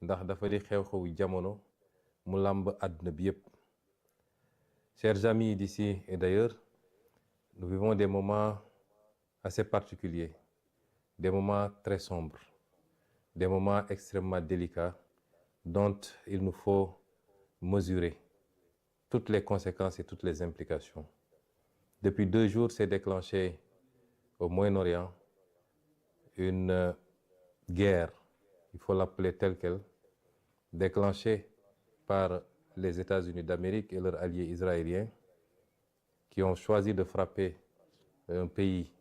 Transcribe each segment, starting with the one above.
ndax dafa di xew-xewu jamono mu làmb àdduna bi yépp. Chers amis d'ici et d'ailleurs, nous vivons des moments assez particuliers, des moments très sombres, des moments extrêmement délicats dont il nous faut mesurer toutes les conséquences et toutes les implications. Depuis 2 jours, s'est déclenché au Moyen-Orient une guerre, il faut l'appeler telle quelle, déclenchée par les États-Unis d'Amérique et leurs alliés israéliens qui ont choisi de frapper un pays,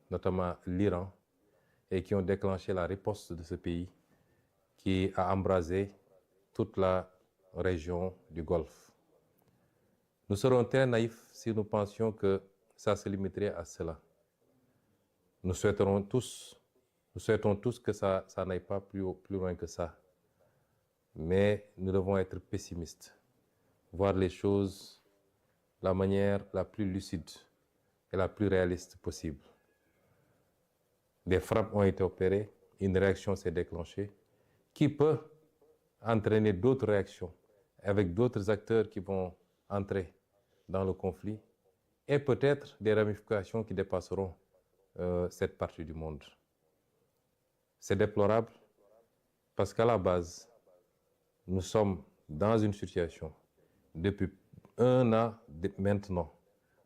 notamment l'Iran, et qui ont déclenché la riposte de ce pays qui a embrasé toute la région du Golfe. Nous serons très naïfs si nous pensions que ça se limiterait à cela. Nous souhaitons tous que ça n'aille pas plus loin que ça. Mais nous devons être pessimistes, voir les choses de la manière la plus lucide et la plus réaliste possible. Des frappes ont été opérées, une réaction s'est déclenchée, qui peut entraîner d'autres réactions avec d'autres acteurs qui vont entrer dans le conflit et peut-être des ramifications qui dépasseront cette partie du monde. C'est déplorable parce qu'à la base, nous sommes dans une situation, depuis 1 an maintenant,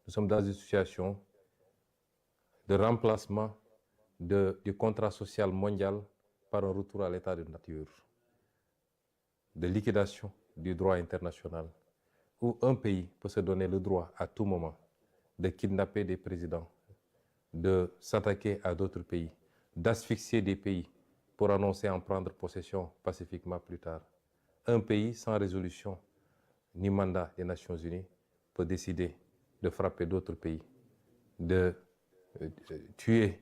nous sommes dans une situation de remplacement du contrat social mondial par un retour à l'état de nature, de liquidation du droit international, où un pays peut se donner le droit à tout moment de kidnapper des présidents, de s'attaquer à d'autres pays, d'asphyxier des pays pour annoncer en prendre possession pacifiquement plus tard. Un pays sans résolution ni mandat des Nations Unies peut décider de frapper d'autres pays, de tuer,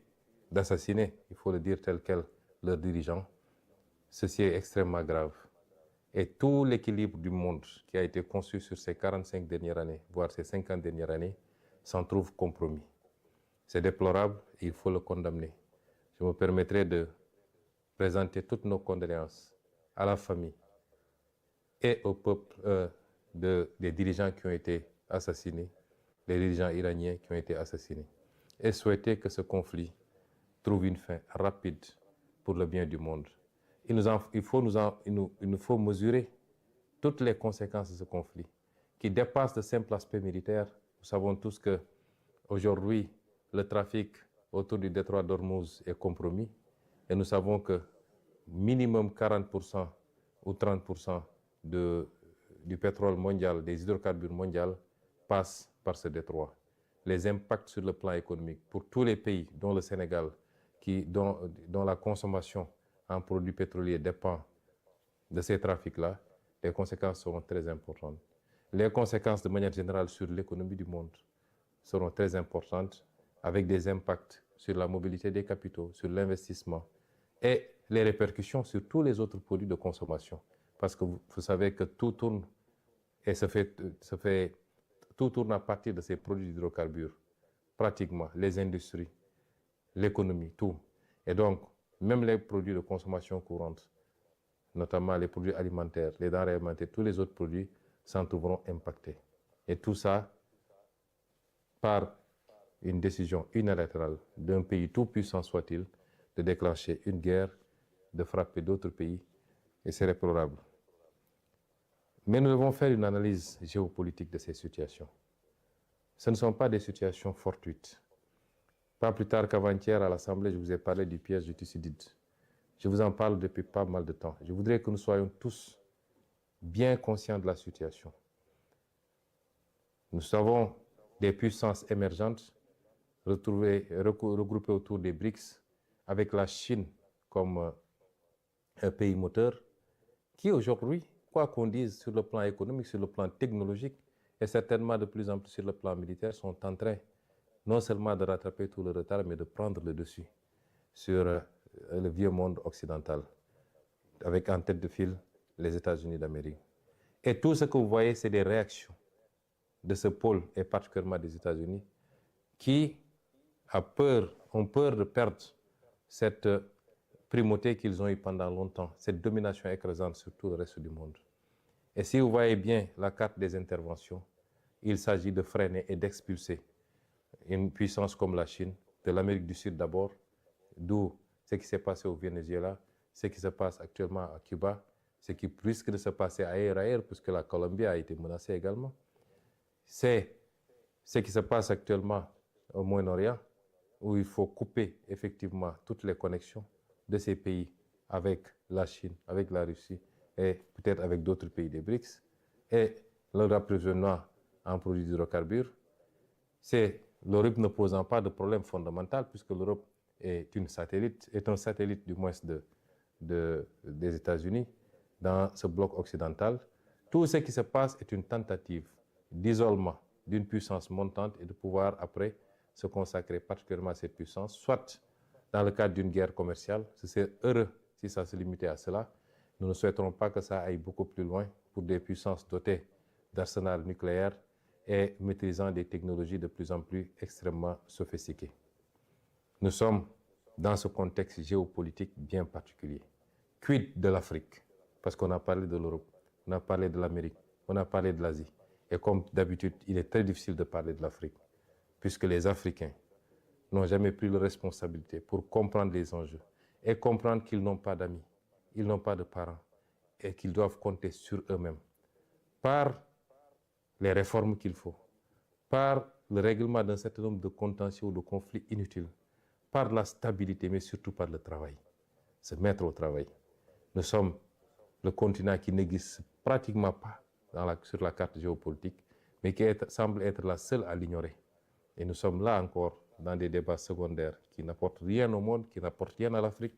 d'assassiner, il faut le dire tel quel, leurs dirigeants. Ceci est extrêmement grave. Et tout l'équilibre du monde qui a été conçu sur ces 45 dernières années, voire ces 50 dernières années, s'en trouve compromis. C'est déplorable et il faut le condamner. Je me permettrai de présenter toutes nos condoléances à la famille et au peuple des dirigeants qui ont été assassinés, les dirigeants iraniens qui ont été assassinés, et souhaiter que ce conflit trouve une fin rapide pour le bien du monde. Il nous faut mesurer toutes les conséquences de ce conflit qui dépassent le simple aspect militaire. Nous savons tous que aujourd'hui, le trafic autour du détroit d'Ormuz est compromis et nous savons que minimum 40% ou 30% du pétrole mondial, des hydrocarbures mondiaux passent par ce détroit. Les impacts sur le plan économique pour tous les pays, dont le Sénégal, dont la consommation en produits pétroliers dépend de ces trafics-là, les conséquences seront très importantes. Les conséquences de manière générale sur l'économie du monde seront très importantes, avec des impacts sur la mobilité des capitaux, sur l'investissement et les répercussions sur tous les autres produits de consommation. Parce que vous savez que tout tourne et tout tourne à partir de ces produits d'hydrocarbures, pratiquement, les industries, l'économie, tout. Et donc, même les produits de consommation courante, notamment les produits alimentaires, les denrées alimentaires, tous les autres produits s'en trouveront impactés. Et tout ça par une décision unilatérale d'un pays tout puissant soit-il, de déclencher une guerre, de frapper d'autres pays, et c'est déplorable. Mais nous devons faire une analyse géopolitique de ces situations. Ce ne sont pas des situations fortuites. Pas plus tard qu'avant-hier à l'Assemblée, je vous ai parlé du piège de Thucydide. Je vous en parle depuis pas mal de temps. Je voudrais que nous soyons tous bien conscients de la situation. Nous avons des puissances émergentes regroupées autour des BRICS, avec la Chine comme un pays moteur, qui aujourd'hui, quoi qu'on dise sur le plan économique, sur le plan technologique, et certainement de plus en plus sur le plan militaire, sont en train non seulement de rattraper tout le retard, mais de prendre le dessus sur le vieux monde occidental, avec en tête de file les États-Unis d'Amérique. Et tout ce que vous voyez, c'est des réactions de ce pôle, et particulièrement des États-Unis, qui ont peur de perdre cette primauté qu'ils ont eu pendant longtemps, cette domination écrasante sur tout le reste du monde. Et si vous voyez bien la carte des interventions, il s'agit de freiner et d'expulser une puissance comme la Chine, de l'Amérique du Sud d'abord, d'où ce qui s'est passé au Venezuela, ce qui se passe actuellement à Cuba, ce qui risque de se passer ailleurs, puisque la Colombie a été menacée également. C'est ce qui se passe actuellement au Moyen-Orient, où il faut couper effectivement toutes les connexions de ces pays avec la Chine, avec la Russie et peut-être avec d'autres pays des BRICS, et leur approvisionnement en produits hydrocarbures. C'est l'Europe ne posant pas de problème fondamental, puisque l'Europe est un satellite du moins des États-Unis dans ce bloc occidental. Tout ce qui se passe est une tentative d'isolement d'une puissance montante et de pouvoir après se consacrer particulièrement à cette puissance, soit dans le cadre d'une guerre commerciale. C'est heureux si ça se limitait à cela. Nous ne souhaiterons pas que ça aille beaucoup plus loin pour des puissances dotées d'arsenal nucléaire et maîtrisant des technologies de plus en plus extrêmement sophistiquées. Nous sommes dans ce contexte géopolitique bien particulier. Quid de l'Afrique? Parce qu'on a parlé de l'Europe, on a parlé de l'Amérique, on a parlé de l'Asie. Et comme d'habitude, il est très difficile de parler de l'Afrique, puisque les Africains n'ont jamais pris la responsabilité pour comprendre les enjeux et comprendre qu'ils n'ont pas d'amis, ils n'ont pas de parents et qu'ils doivent compter sur eux-mêmes par les réformes qu'il faut, par le règlement d'un certain nombre de contentieux ou de conflits inutiles, par la stabilité, mais surtout par le travail, se mettre au travail. Nous sommes le continent qui n'existe pratiquement pas sur la carte géopolitique, mais qui semble être la seule à l'ignorer. Et nous sommes là encore dans des débats secondaires qui n'apportent rien au monde, qui n'apportent rien à l'Afrique,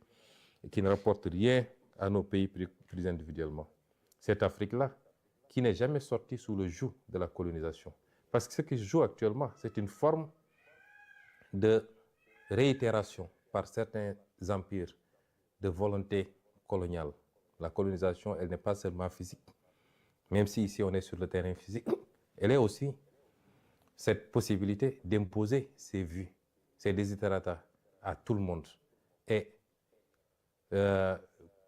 et qui ne rapportent rien à nos pays plus individuellement. Cette Afrique-là, qui n'est jamais sortie sous le joug de la colonisation. Parce que ce qui se joue actuellement, c'est une forme de réitération par certains empires de volonté coloniale. La colonisation, elle n'est pas seulement physique, même si ici on est sur le terrain physique, elle est aussi cette possibilité d'imposer ses vues, ses desiderata à tout le monde et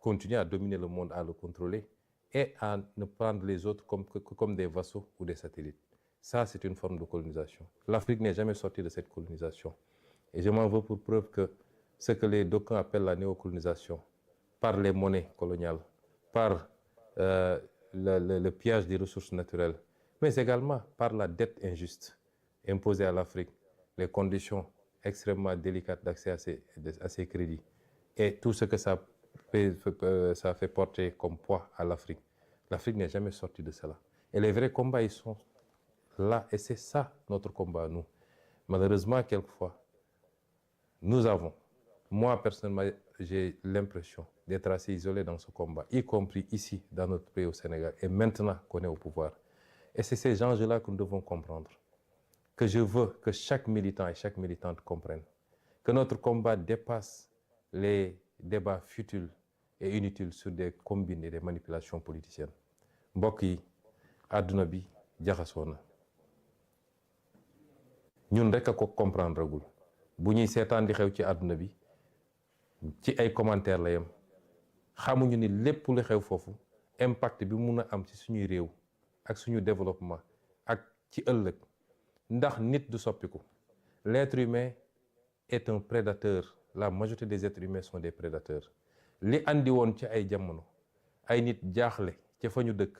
continuer à dominer le monde, à le contrôler et à ne prendre les autres comme des vassaux ou des satellites. Ça, c'est une forme de colonisation. L'Afrique n'est jamais sortie de cette colonisation. Et je m'en veux pour preuve que ce que les d'aucuns appellent la néocolonisation, par les monnaies coloniales, par le pillage des ressources naturelles, mais également par la dette injuste imposée à l'Afrique, les conditions extrêmement délicates d'accès à ces crédits et tout ce que ça fait porter comme poids à l'Afrique. L'Afrique n'est jamais sortie de cela. Et les vrais combats, ils sont là. Et c'est ça notre combat, nous. Malheureusement, quelquefois, moi personnellement, j'ai l'impression d'être assez isolé dans ce combat, y compris ici, dans notre pays au Sénégal, et maintenant qu'on est au pouvoir. Et c'est ces enjeux-là que nous devons comprendre. Que je veux que chaque militant et chaque militante comprennent. Que notre combat dépasse les débats futiles et inutiles sur des combines et des manipulations politiciennes. mbokk yi àdduna bi jaxasoo na ñun rek a ko comprendre gul bu ñuy seetaan di xew ci àdduna bi ci ay commentaires la yem xamuñu ni lépp lu xew foofu impact bi mun a am ci suñuy réew ak suñu développement ak ci ëllëg ndax nit du soppiku. L'être humain est un prédateur. La majorité des êtres humains sont des prédateurs. li andi woon ci ay jamono ay nit jaaxle ca fa ñu dëkk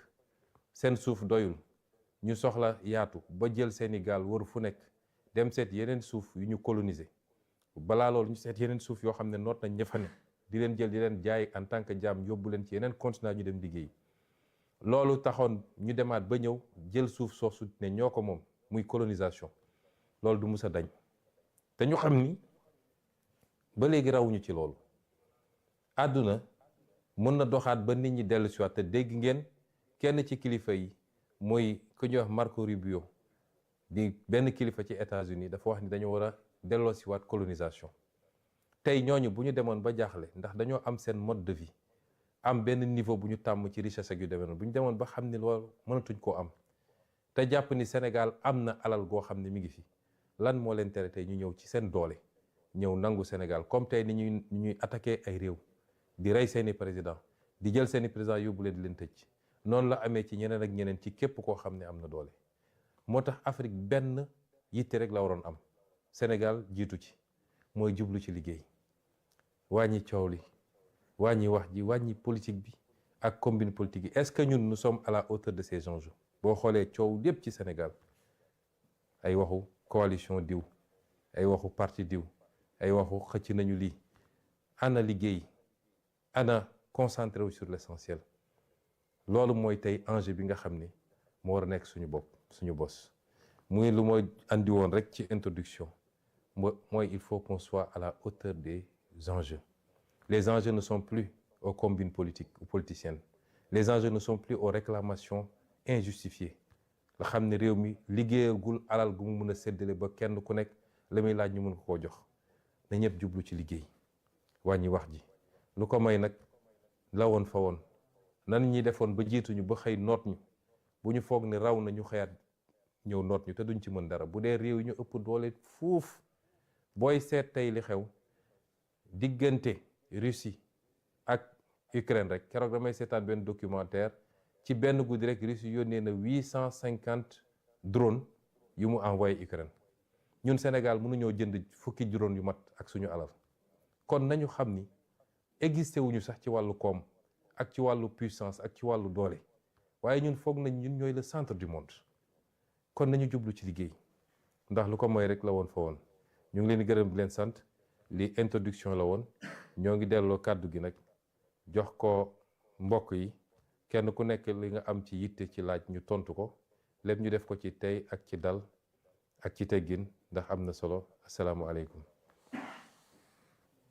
seen suuf doyul ñu soxla yaatu ba jël seeni gaal wër fu nekk dem seet yeneen suuf yu ñu coloniser balaa loolu ñu seet yeneen suuf yoo xam ne noot nañ ña fa ne di leen jël di leen jaay en tant que jaam yóbbu leen ci yeneen continent ñu dem liggéey. loolu taxoon ñu demaat ba ñëw jël suuf soosu ne ñoo ko moom muy colonisation. loolu du mus a dañ te ñu xam ni ba léegi rawuñu ci loolu. àdduna mën na doxaat ba nit ñi dellu si waat te dégg ngeen kenn ci kilifa yi muy ku ñuy wax Marco Rubio di benn kilifa ci États-Unis dafa wax ni dañu war a delloo si waat colonisation. tey ñooñu bu ñu demoon ba jaaxle ndax dañoo am seen mode de vie am benn niveau bu ñu tàmm ci richesse ak yu demee noonu bu ñu demoon ba xam ni loolu mënatuñ koo am te jàpp ni Sénégal am na alal goo xam ne mi ngi fi lan moo leen tere tey ñu ñëw ci seen doole ñëw nangu Sénégal comme tey ni ñuy attaqué ay réew di rey seeni président di jël seeni président yóbbu leen di leen tëj noonu la amee ci ñeneen ak ñeneen ci képp koo xam ne am na doole. moo tax Afrique benn yitte rek la waroon am Sénégal jiitu ci mooy jublu ci liggéey wàññi coow li wàññi wax ji wàññi politique bi ak combine politique yi. est-ce que ñun nous sommes à la hauteur de ces enjeux? boo xoolee coow lépp ci Sénégal ay waxu coalition diw ay waxu parti diw ay waxu xëcc nañu lii ana liggéey ana concentré wu sur l'essentiel. loolu mooy tey enjeu bi nga xam ni moo war a nekk suñu bopp suñu bos muy lu mooy andi woon rek ci introduction mooy il faut qu'on soit à la hauteur des enjeux. Les enjeux ne sont plus aux combines politiques ou politiciennes. Les enjeux ne sont plus aux réclamations injustifiées. la xam ne réew mi liggéeyagul alal gu mu mën a séddale ba kenn ku nekk la muy laaj ñu mën ko koo jox na ñëpp jublu ci liggéey wàññi wax ji. lu ko may nag la woon fa woon nan ñi defoon ba jiituñu ba xëy noot ñu bu ñu foog ne raw na ñu xëyaat ñëw noot ñu te duñ ci mën dara. bu dee réew yi ñu ëpp doole fuuf booy seet tey li xew diggante Russie ak Ukraine rek keroog damay seetaan benn documentaire ci benn guddi rek Russie yónnee na 850 drone yu mu envoyé Ukraine. ñun Sénégal mënuñoo jënd fukki drone yu mat ak suñu alal. kon nañu xam ni existé wuñu sax ci wàllu koom ak ci wàllu puissance ak ci wàllu doole waaye ñun foog nañ ñun ñooy le centre du monde. kon nañu jublu ci liggéey ndax lu ko mooy rek la woon fa woon. ñu ngi leen di gërëm di leen sant li introduction la woon ñoo ngi delloo kàddu gi nag jox ko mbokk yi kenn ku nekk li nga am ci yitte ci laaj ñu tontu ko lépp ñu def ko ci tey ak ci dal ak ci teggin ndax am na solo. Asalaamualeykum.